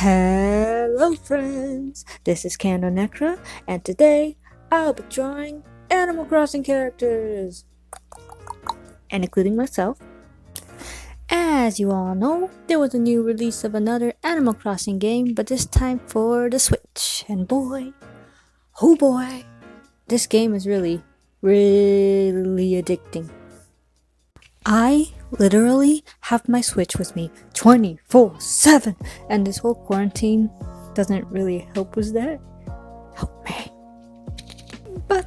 Hello friends, this is Candle Necra, and today I'll be drawing Animal Crossing characters, and including myself. As you all know, there was a new release of another Animal Crossing game, but this time for the Switch, and boy, oh boy, this game is really addicting. I literally have my Switch with me 24/7, and this whole quarantine doesn't really help with that. Help me. But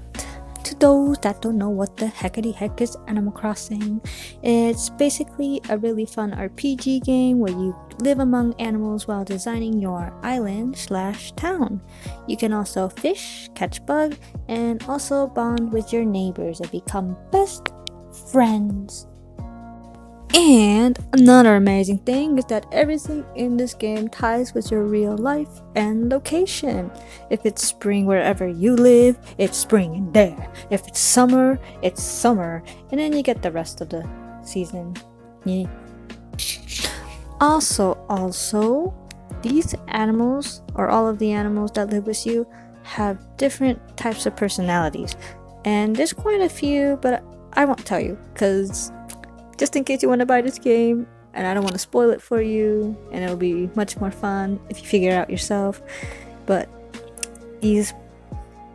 to those that don't know what the heckity heck is Animal Crossing, it's basically a really fun RPG game where you live among animals while designing your island/town. You can also fish, catch bugs, and also bond with your neighbors and become best friends. And another amazing thing is that everything in this game ties with your real life and location. If it's spring wherever you live, it's spring in there. If it's summer, it's summer. And then you get the rest of the season. Yeah. Also, these animals, or all of the animals that live with you, have different types of personalities. And there's quite a few, but I won't tell you, because just in case you want to buy this game, and I don't want to spoil it for you, and it'll be much more fun if you figure it out yourself. But these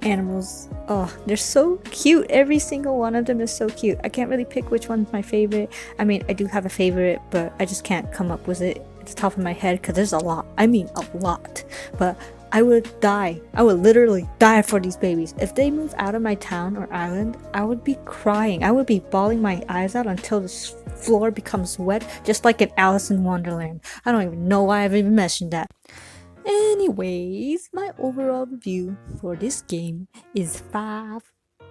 animals, oh, they're so cute. Every single one of them is so cute. I can't really pick which one's my favorite. I mean, I do have a favorite, but I just can't come up with it at the top of my head because there's a lot. I mean, a lot. But I would die. I would literally die for these babies. If they move out of my town or island, I would be crying. I would be bawling my eyes out until the floor becomes wet, just like in Alice in Wonderland. I don't even know why I've even mentioned that. Anyways, my overall review for this game is 5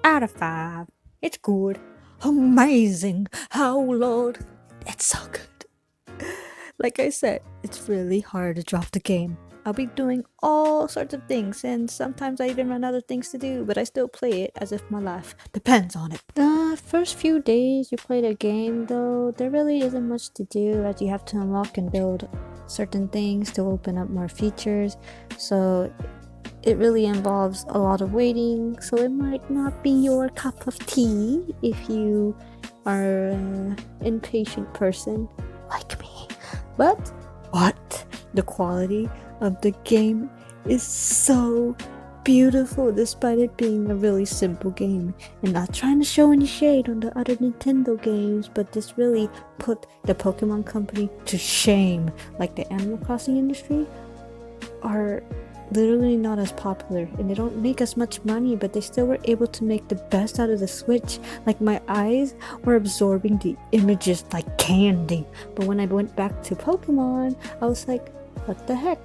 out of 5. It's good. Amazing. Oh lord, it's so good. Like I said, it's really hard to drop the game. I'll be doing all sorts of things, and sometimes I even run out of things to do, but I still play it as if my life depends on it. The first few days you play the game, though, there really isn't much to do, as you have to unlock and build certain things to open up more features, so it really involves a lot of waiting, so it might not be your cup of tea if you are an impatient person like me. But what? The quality of the game is so beautiful despite it being a really simple game, and not trying to show any shade on the other Nintendo games, but this really put the Pokemon Company to shame. Like, the Animal Crossing industry are literally not as popular and they don't make as much money, but they still were able to make the best out of the Switch. Like, my eyes were absorbing the images like candy, but when I went back to Pokemon, I was like, what the heck?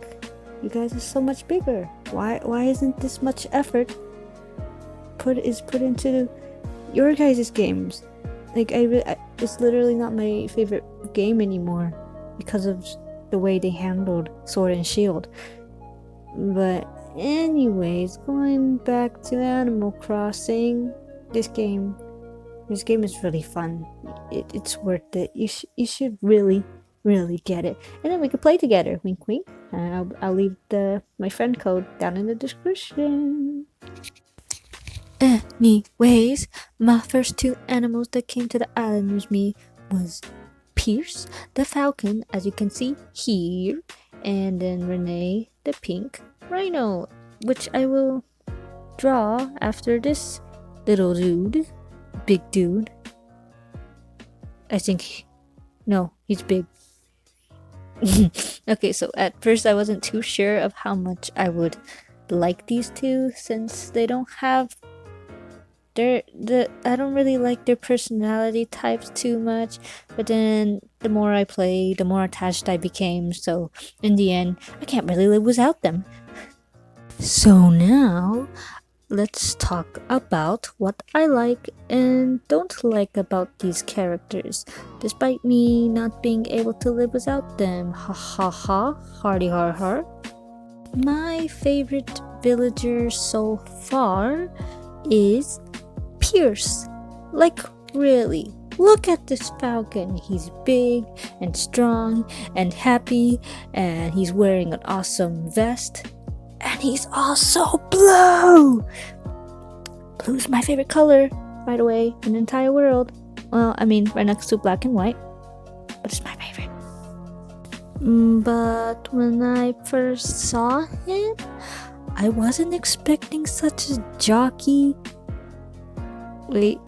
You guys are so much bigger. Why isn't this much effort put into your guys' games? Like, it's literally not my favorite game anymore because of the way they handled Sword and Shield. But anyways, going back to Animal Crossing, this game is really fun. It's worth it. You should really get it, and then we can play together. Wink wink. And I'll leave my friend code down in the description. Anyways, my first 2 animals that came to the island with me was Pierce the falcon, as you can see here, and then Renee the pink rhino, which I will draw after this little dude. Big dude. I think, no, he's big. Okay, so at first I wasn't too sure of how much I would like these two, since they don't have I don't really like their personality types too much, but then the more I played, the more attached I became, so in the end, I can't really live without them. So now, let's talk about what I like and don't like about these characters, despite me not being able to live without them. Ha ha ha, hardy har har. My favorite villager so far is Pierce. Like, really, Look at this falcon. He's big and strong and happy, and he's wearing an awesome vest. And he's also blue! Blue's my favorite color, by the way, in the entire world. Well, I mean, right next to black and white, but it's my favorite. But when I first saw him, I wasn't expecting such a jockey. Wait,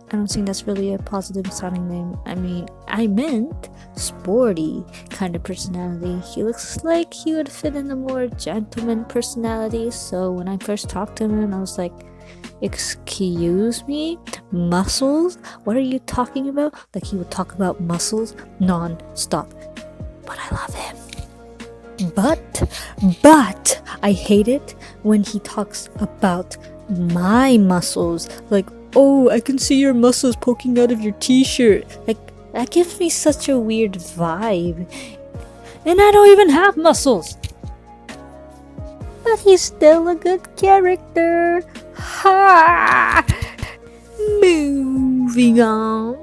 I don't think that's really a positive sounding name. I meant sporty kind of personality. He looks like he would fit in a more gentleman personality. So when I first talked to him, I was like, excuse me? Muscles? What are you talking about? Like he would talk about muscles non-stop. But I love him. But I hate it when he talks about my muscles. Like, oh, I can see your muscles poking out of your t-shirt. Like, that gives me such a weird vibe. And I don't even have muscles. But he's still a good character. Ha! Moving on.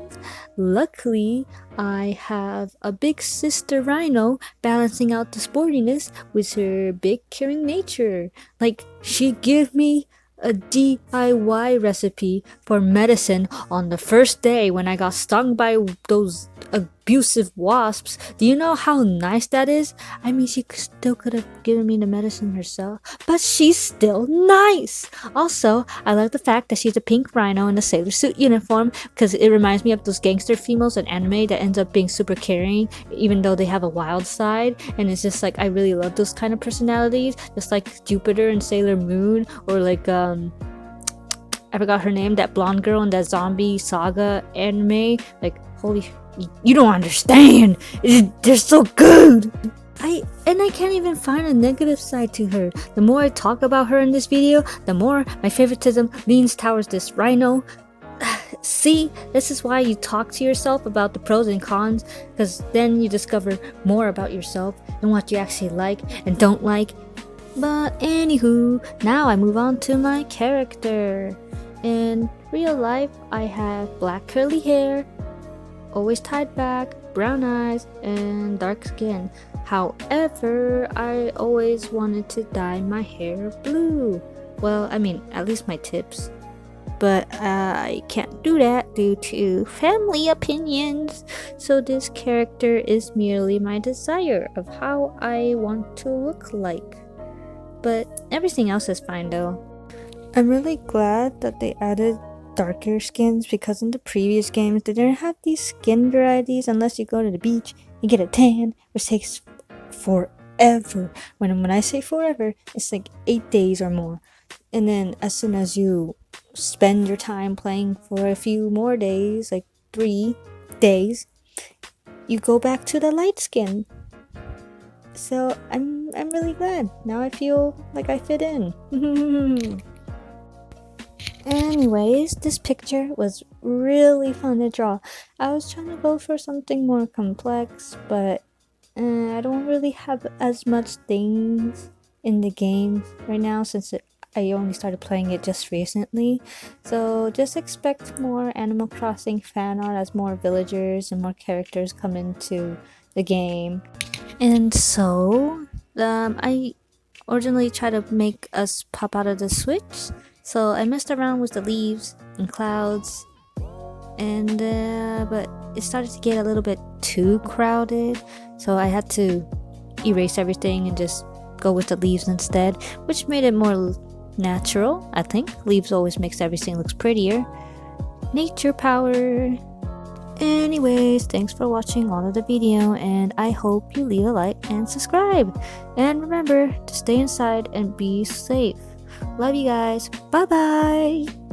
Luckily, I have a big sister rhino balancing out the sportiness with her big caring nature. Like, she gave me a DIY recipe for medicine on the first day when I got stung by those abusive wasps. Do you know how nice that is? I mean, she still could have given me the medicine herself, but she's still nice. Also, I like the fact that she's a pink rhino in a sailor suit uniform because it reminds me of those gangster females in anime that ends up being super caring even though they have a wild side. And it's just like, I really love those kind of personalities, just like Jupiter and Sailor Moon, or like I forgot her name, that blonde girl in that zombie saga anime. Like, holy, you don't understand. They're so good. I can't even find a negative side to her. The more I talk about her in this video, the more my favoritism leans towards this rhino. See, this is why you talk to yourself about the pros and cons, because then you discover more about yourself and what you actually like and don't like. But anywho, now I move on to my character. In real life, I have black curly hair, always tied back, brown eyes, and dark skin. However, I always wanted to dye my hair blue. Well, I mean, at least my tips. But I can't do that due to family opinions. So this character is merely my desire of how I want to look like. But everything else is fine though. I'm really glad that they added darker skins, because in the previous games they didn't have these skin varieties unless you go to the beach and get a tan, which takes forever. When I say forever, it's like 8 days or more. And then as soon as you spend your time playing for a few more days, like 3 days, you go back to the light skin. So I'm really glad. Now I feel like I fit in. Anyways, this picture was really fun to draw. I was trying to go for something more complex, but I don't really have as much things in the game right now since I only started playing it just recently. So just expect more Animal Crossing fan art as more villagers and more characters come into the game. And so, I originally tried to make us pop out of the Switch. So I messed around with the leaves and clouds, and but it started to get a little bit too crowded. So I had to erase everything and just go with the leaves instead, which made it more natural, I think. Leaves always makes everything looks prettier. Nature power. Anyways, thanks for watching all of the video, and I hope you leave a like and subscribe. And remember to stay inside and be safe. Love you guys. Bye bye.